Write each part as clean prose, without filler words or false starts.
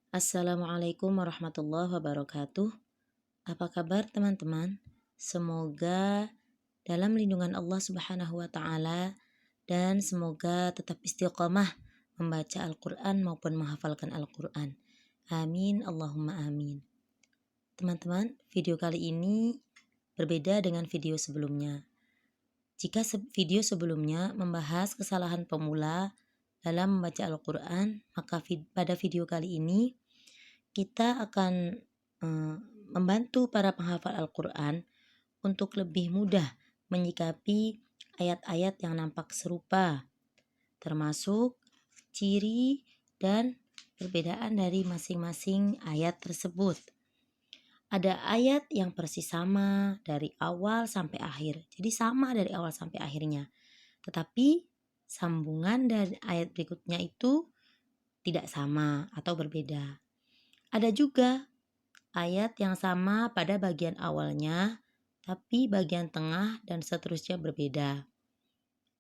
Assalamualaikum warahmatullahi wabarakatuh. Apa kabar teman-teman? Semoga dalam lindungan Allah Subhanahu wa taala dan semoga tetap istiqomah membaca Al-Qur'an maupun menghafalkan Al-Qur'an. Amin Allahumma amin. Teman-teman, video kali ini berbeda dengan video sebelumnya. Jika video sebelumnya membahas kesalahan pemula dalam membaca Al-Qur'an, maka pada video kali ini kita akan membantu para penghafal Al-Qur'an untuk lebih mudah menyikapi ayat-ayat yang nampak serupa, termasuk ciri dan perbedaan dari masing-masing ayat tersebut. Ada ayat yang persis sama dari awal sampai akhir, jadi sama dari awal sampai akhirnya. Tetapi sambungan dari ayat berikutnya itu tidak sama atau berbeda. Ada juga ayat yang sama pada bagian awalnya, tapi bagian tengah dan seterusnya berbeda.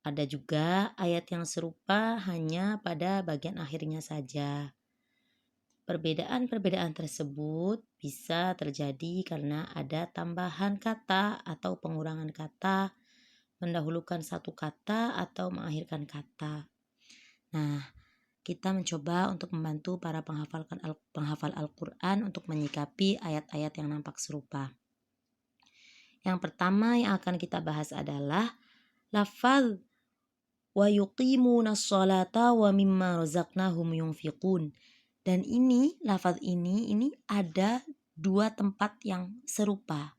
Ada juga ayat yang serupa hanya pada bagian akhirnya saja. Perbedaan-perbedaan tersebut bisa terjadi karena ada tambahan kata atau pengurangan kata, mendahulukan satu kata atau mengakhirkan kata. Nah, kita mencoba untuk membantu para penghafal Al-Quran untuk menyikapi ayat-ayat yang nampak serupa. Yang pertama yang akan kita bahas adalah lafaz wa yuqimunas sholata wa mimma razaqnahum yunfiqun. Dan ini lafaz ini ada dua tempat yang serupa.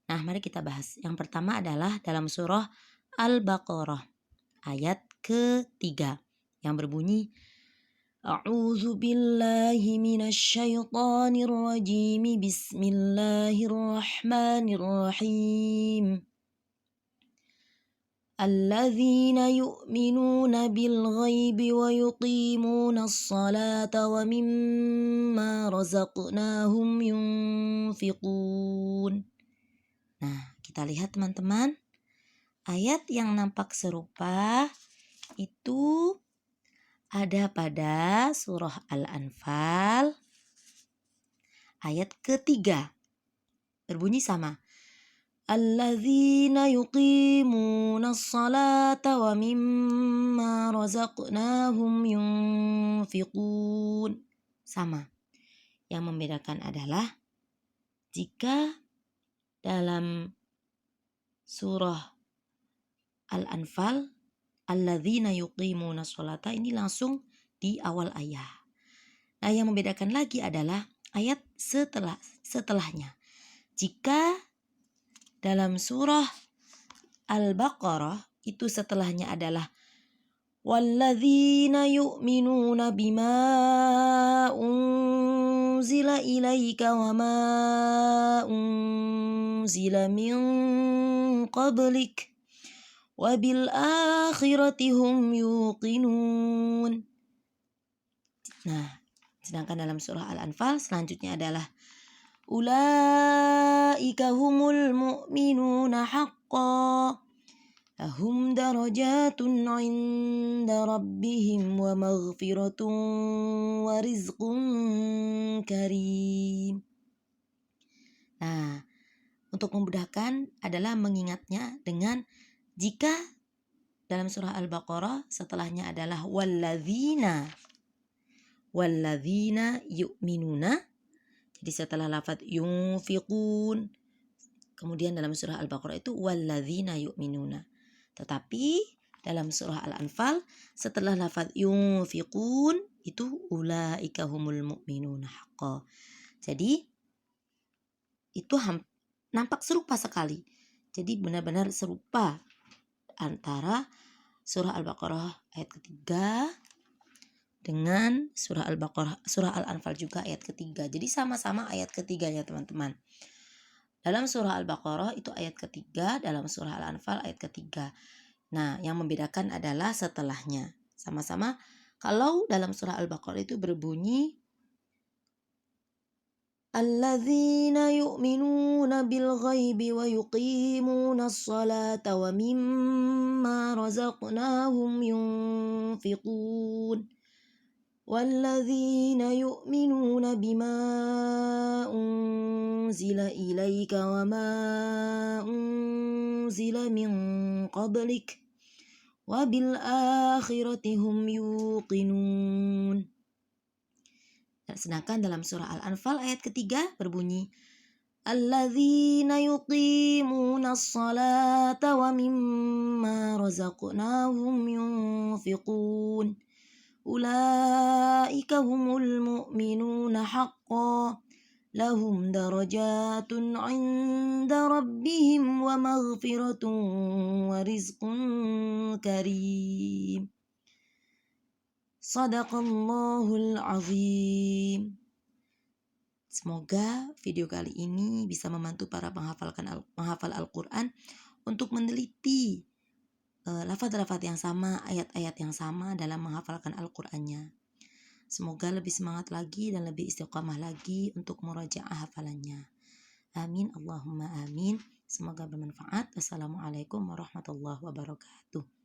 Nah, mari kita bahas. Yang pertama adalah dalam surah Al-Baqarah ayat ketiga yang berbunyi A'udzu billahi minasyaitonir rajim. Bismillahirrahmanirrahim. Alladzina yu'minuna bil ghaibi wa yuqimunas salata wa mimma razaqnahum yunfiqun. Nah, kita lihat teman-teman, ayat yang nampak serupa itu ada pada surah Al-Anfal ayat ketiga. Berbunyi sama. Alladzina yuqimunas salata wa mimma razaqnahum yunfiqun. Sama. Yang membedakan adalah jika dalam surah Al-Anfal alladzina yuqimunas sholata ini langsung di awal ayat. Nah, yang membedakan lagi adalah ayat setelahnya. Jika dalam surah Al-Baqarah itu setelahnya adalah walladzina yu'minuna bima unzila ilaika wa ma unzila min qablik wabil akhirati hum yuqinun. Nah, sedangkan dalam surah Al-Anfal selanjutnya adalah ulaika humul mu'minuna haqqan lahum darajatun 'inda rabbihim wa maghfiratun wa rizqun karim. Nah, untuk memudahkan adalah mengingatnya dengan jika dalam surah Al-Baqarah setelahnya adalah walladzina yu'minuna. Jadi setelah lafaz yunfiqun, kemudian dalam surah Al-Baqarah itu walladzina yu'minuna. Tetapi dalam surah Al-Anfal setelah lafaz yunfiqun itu ulaika humul mu'minuna haqqan. Jadi itu nampak serupa sekali. Jadi benar-benar serupa antara surah Al-Baqarah ayat ketiga dengan surah Al-Anfal juga ayat ketiga. Jadi sama-sama ayat ketiga ya teman-teman. Dalam surah Al-Baqarah itu ayat ketiga, dalam surah Al-Anfal ayat ketiga. Nah, yang membedakan adalah setelahnya. Sama-sama kalau dalam surah Al-Baqarah itu berbunyi alladzina yu'minuna bil ghaibi wa yuqimunas salata wa mimma razaqnahum yunfiqun. والذين يؤمنون بما أنزل إليك وما أنزل من قبلك وبالآخرة هم يوقنون. Sedangkan dalam surah Al-Anfal ayat ketiga berbunyi Alladzina yuqimuna as-salata wa mimma razaqnahum yunfiqun ulaika humul mu'minuna haqqan lahum darajatun 'inda rabbihim wa maghfiratun wa rizqun karim. Shadaqallahul azim. Semoga video kali ini bisa membantu para penghafal Al-Quran untuk meneliti lafaz-lafaz yang sama, ayat-ayat yang sama dalam menghafalkan Al-Qurannya. Semoga lebih semangat lagi dan lebih istiqamah lagi untuk murajaah hafalannya. Amin, Allahumma amin. Semoga bermanfaat. Wassalamualaikum warahmatullahi wabarakatuh.